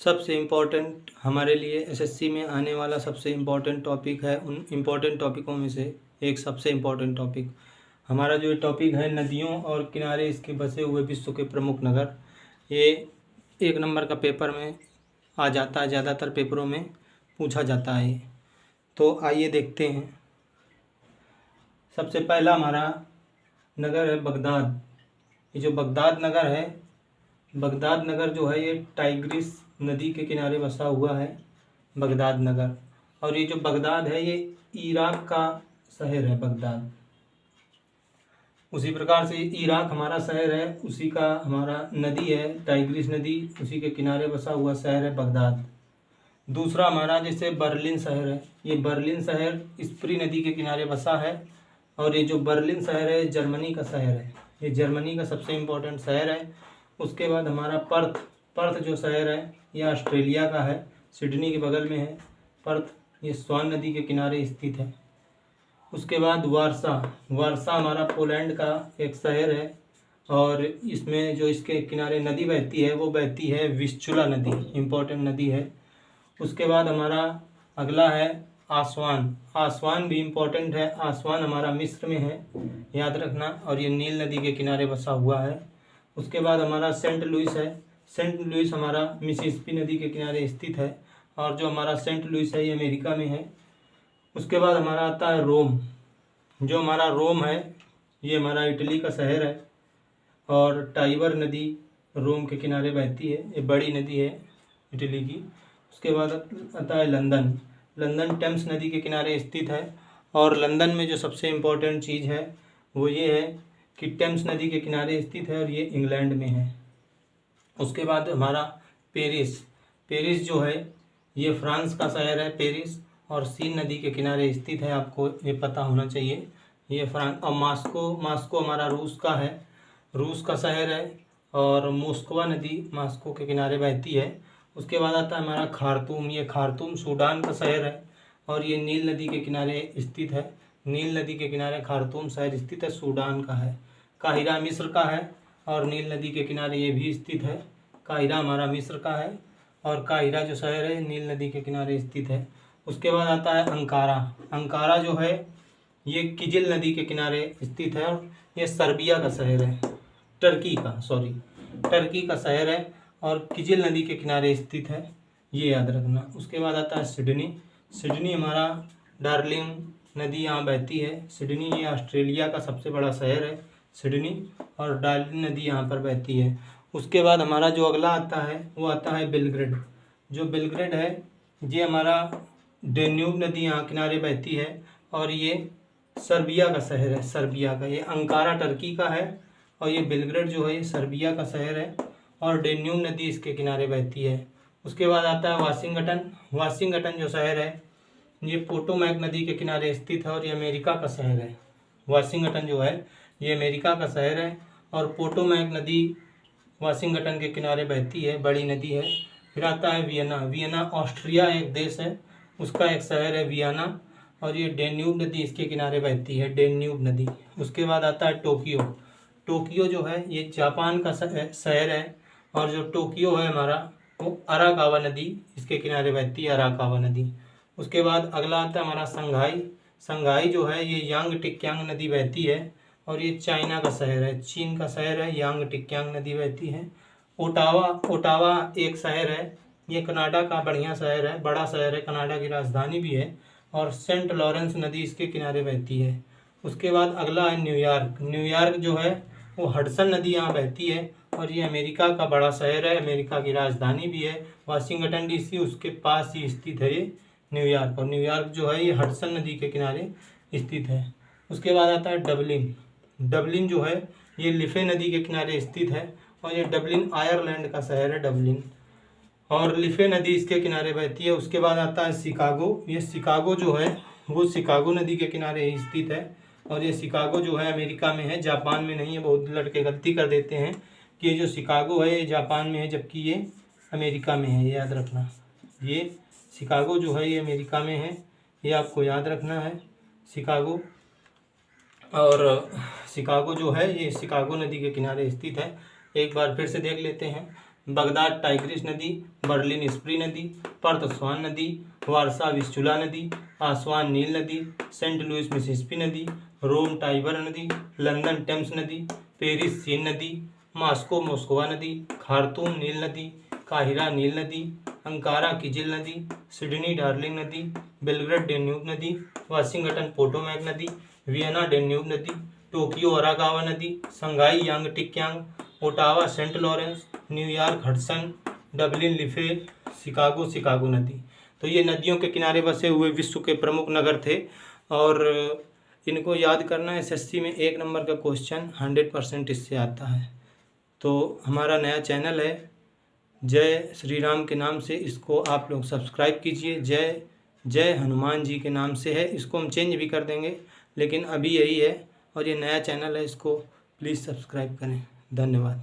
सबसे इम्पोर्टेंट हमारे लिए एसएससी में आने वाला सबसे इम्पोर्टेंट टॉपिक है। उन इम्पोर्टेंट टॉपिकों में से एक सबसे इम्पोर्टेंट टॉपिक हमारा जो टॉपिक है, नदियों और किनारे इसके बसे हुए विश्व के प्रमुख नगर। ये 1 नंबर का पेपर में आ जाता है, ज़्यादातर पेपरों में पूछा जाता है। तो आइए देखते हैं। सबसे पहला हमारा नगर है बगदाद। ये जो बगदाद नगर है, बगदाद नगर जो है ये टाइग्रिस नदी के किनारे बसा हुआ है बगदाद नगर। और ये जो बगदाद है ये इराक का शहर है बगदाद। उसी प्रकार से इराक हमारा शहर है, उसी का हमारा नदी है टाइग्रिस नदी, उसी के किनारे बसा हुआ शहर है बगदाद। दूसरा हमारा जैसे बर्लिन शहर है, ये बर्लिन शहर स्प्री नदी के किनारे बसा है। और ये जो बर्लिन शहर है जर्मनी का शहर है, ये जर्मनी का सबसे इम्पोर्टेंट शहर है। उसके बाद हमारा पर्थ जो शहर है ये ऑस्ट्रेलिया का है, सिडनी के बगल में है पर्थ, ये स्वान नदी के किनारे स्थित है। उसके बाद वारसा हमारा पोलैंड का एक शहर है, और इसमें जो इसके किनारे नदी बहती है वो बहती है विस्चुला नदी, इम्पोर्टेंट नदी है। उसके बाद हमारा अगला है आसवान भी इम्पोर्टेंट है। आसवान हमारा मिस्र में है, याद रखना, और ये नील नदी के किनारे बसा हुआ है। उसके बाद हमारा सेंट लुइस है। सेंट लुइस हमारा मिसिसिपी नदी के किनारे स्थित है, और जो हमारा सेंट लुइस है ये अमेरिका में है। उसके बाद हमारा आता है रोम। जो हमारा रोम है ये हमारा इटली का शहर है, और टाइबर नदी रोम के किनारे बहती है, ये बड़ी नदी है इटली की। उसके बाद आता है लंदन टेम्स नदी के किनारे स्थित है। और लंदन में जो सबसे इम्पोर्टेंट चीज़ है वो ये है कि टेम्स नदी के किनारे स्थित है, और ये इंग्लैंड में है। उसके बाद हमारा पेरिस जो है ये फ्रांस का शहर है पेरिस, और सीन नदी के किनारे स्थित है, आपको ये पता होना चाहिए ये फ्रांस। और मास्को हमारा रूस का शहर है, और मोस्कवा नदी मास्को के किनारे बहती है। उसके बाद आता है हमारा खार्तूम। ये खार्तूम सूडान का शहर है, और ये नील नदी के किनारे स्थित है। नील नदी के किनारे खार्तूम शहर स्थित है, सूडान का है। काहिरा मिस्र का है, और नील नदी के किनारे ये भी स्थित है। काहिरा हमारा मिस्र का है, और काहिरा जो शहर है नील नदी के किनारे स्थित है। उसके बाद आता है अंकारा जो है ये किजिल नदी के किनारे स्थित है, और ये सर्बिया का शहर है, टर्की का शहर है, और किजिल नदी के किनारे स्थित है, ये याद रखना। उसके बाद आता है सिडनी हमारा डार्लिंग नदी यहाँ बहती है। सिडनी ये ऑस्ट्रेलिया का सबसे बड़ा शहर है सिडनी, और डार्लिंग नदी यहाँ पर बहती है। उसके बाद हमारा जो अगला आता है वो आता है बेलग्रेड। जो बेलग्रेड है ये हमारा डेन्यूब नदी यहाँ किनारे बहती है, और ये सर्बिया का शहर है, सर्बिया का। ये अंकारा टर्की का है, और ये बेलग्रेड जो है ये सर्बिया का शहर है, और डेन्यूब नदी इसके किनारे बहती है। उसके बाद आता है वाशिंगटन जो शहर है ये पोटोमैक नदी के किनारे स्थित है, और ये अमेरिका का शहर है। वाशिंगटन जो है ये अमेरिका का शहर है, और पोटोमैक नदी वाशिंगटन के किनारे बहती है, बड़ी नदी है। फिर आता है वियना ऑस्ट्रिया एक देश है, उसका एक शहर है वियना, और ये डेन्यूब नदी इसके किनारे बहती है, डेन्यूब नदी। उसके बाद आता है टोक्यो जो है ये जापान का शहर है, और जो टोक्यो है हमारा वो अराकावा नदी इसके किनारे बहती है, अराकावा नदी। उसके बाद अगला आता है हमारा संघाई जो है ये यांग टिक्यांग नदी बहती है, और ये चाइना का शहर है, चीन का शहर है, यांग टिक्यांग नदी बहती है। ओटावा एक शहर है, ये कनाडा का बढ़िया शहर है, बड़ा शहर है, कनाडा की राजधानी भी है, और सेंट लॉरेंस नदी इसके किनारे बहती है। उसके बाद अगला है न्यूयॉर्क जो है वो हडसन नदी यहाँ बहती है, और ये अमेरिका का बड़ा शहर है, अमेरिका की राजधानी भी है। वाशिंगटन डीसी उसके पास ही स्थित है ये न्यूयॉर्क, और न्यूयॉर्क जो है ये हडसन नदी के किनारे स्थित है। उसके बाद आता है डबलिन जो है ये लिफे नदी के किनारे स्थित है, और ये डबलिन आयरलैंड का शहर है डबलिन, और लिफे नदी इसके किनारे बहती है। उसके बाद आता है शिकागो जो है वो शिकागो नदी के किनारे स्थित है, और ये शिकागो जो है अमेरिका में है, जापान में नहीं है। बहुत लड़के गलती कर देते हैं कि ये जो शिकागो है ये जापान में है, जबकि ये अमेरिका में है, ये याद रखना। ये शिकागो जो है ये अमेरिका में है, ये आपको याद रखना है शिकागो। और शिकागो जो है ये शिकागो नदी के किनारे स्थित है। एक बार फिर से देख लेते हैं। बगदाद टाइग्रिस नदी, बर्लिन स्प्री नदी, पर्थ स्वान नदी, वारसा विस्चुला नदी, आसवान नील नदी, सेंट लुइस मिसिसिपी नदी, रोम टाइबर नदी, लंदन टेम्स नदी, पेरिस सीन नदी, मॉस्को मोस्कोवा नदी, खार्तूम नील नदी, काहिरा नील नदी, अंकारा किजिल नदी, सिडनी डार्लिंग नदी, बेलग्रेड डेन्यूब नदी, वाशिंगटन पोटोमैक नदी, वियना डेन्यूब नदी, टोक्यो अराकावा नदी, Shanghai Yangtze Kiang, Ottawa Saint Lawrence, New York Hudson, Dublin Liffey, Chicago नदी। तो ये नदियों के किनारे बसे हुए विश्व के प्रमुख नगर थे और इनको याद करना है। एसएससी में 1 नंबर का क्वेश्चन 100% इससे आता है। तो हमारा नया चैनल है जय श्री राम के नाम से, इसको आप लोग सब्सक्राइब कीजिए। जय हनुमान जी के नाम से है, इसको हम चेंज भी कर देंगे लेकिन अभी यही है और ये नया चैनल है, इसको प्लीज़ सब्सक्राइब करें। धन्यवाद।